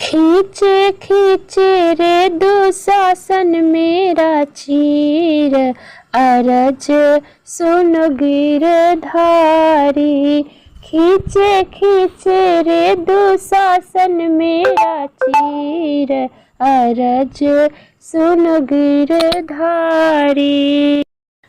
खींचे खींचे रे दुशासन मेरा चीर, अरज सुन गिरधारी। खींचे खींचे रे दुशासन मेरा चीर, अरज सुन गिरधारी।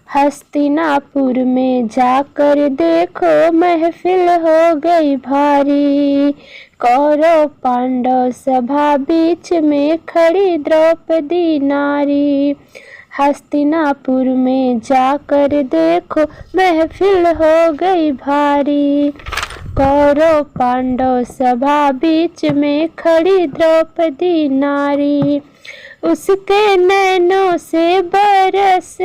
हस्तिनापुर में जाकर देखो महफिल हो गई भारी। कौरव पांडव सभा बीच में खड़ी द्रौपदी नारी। हस्तिनापुर में जाकर देखो महफिल हो गई भारी। कौरव पांडव सभा बीच में खड़ी द्रौपदी नारी। उसके नैनों से बरस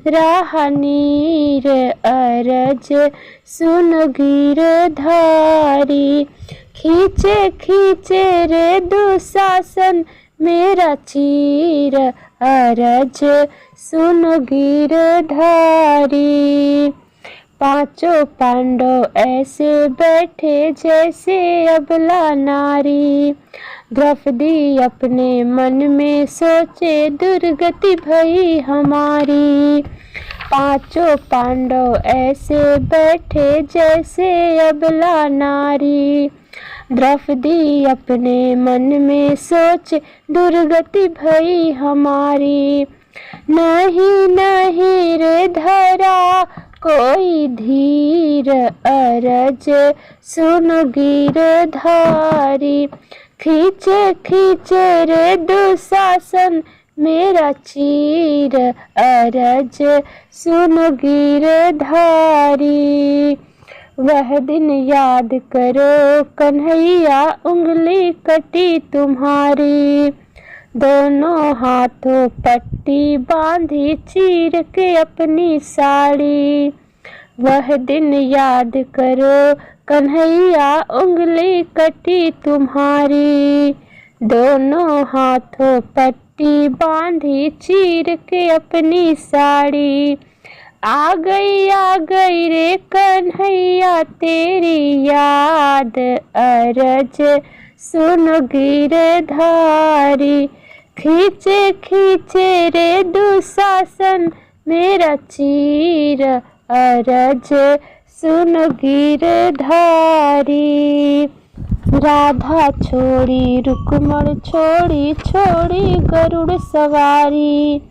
रहा नीर, अरज सुन गिरधारी। खींचे खींचे रे दुशासन मेरा चीर, अरज सुन गिरधारी। पांचों पांडव ऐसे बैठे जैसे अबला नारी। द्रौपदी अपने मन में सोचे दुर्गति भई हमारी। पांचों पांडव ऐसे बैठे जैसे अबला नारी। द्रौपदी अपने मन में सोचे दुर्गति भई हमारी। नहीं नहीं रे धरा कोई धीर, अरज सुन गिरधारी। खींचे खींचे रे दुशासन मेरा चीर, अरज सुन गिरधारी। वह दिन याद करो कन्हैया उंगली कटी तुम्हारी। दोनों हाथों पट्टी बांधी चीर के अपनी साड़ी। वह दिन याद करो कन्हैया उंगली कटी तुम्हारी। दोनों हाथों पट्टी बांधी चीर के अपनी साड़ी। आ गई रे कन्हैया तेरी याद, अरज सुन गिरधारी। खींचे खींचे रे दुशासन मेरा चीर, अरज सुन गिरधारी। राधा छोड़ी रुक्मण छोड़ी छोड़ी गरुड़ सवारी।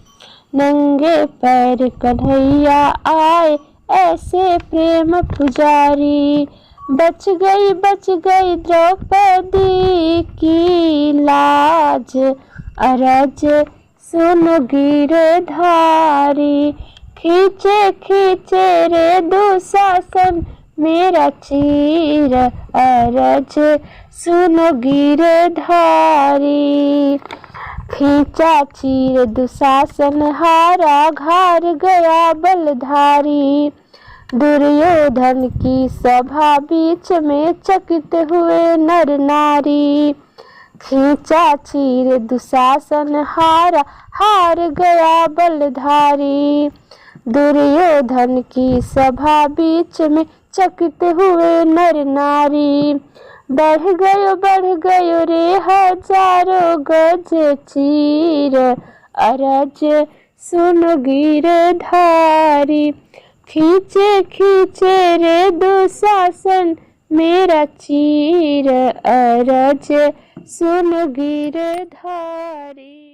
नंगे पैर कन्हैया आए ऐसे प्रेम पुजारी। बच गई द्रौपदी की लाज, अरज सुन गिरधारी। खींचे खींचे रे दुशासन मेरा चीर, अरज सुन गिरधारी। खींचा चीर दुशासन हारा घार गया बलधारी। दुर्योधन की सभा बीच में चकित हुए नर नारी। खींचा चीर दुशासन हारा हार गया बलधारी। दुर्योधन की सभा बीच में चकित हुए नर नारी। बढ़ गयो रे हजारों गज चीर, अरज सुन गिरधारी। खींचे खींचे रे दुशासन मेरा चीर, अरज सुन गिरधारी।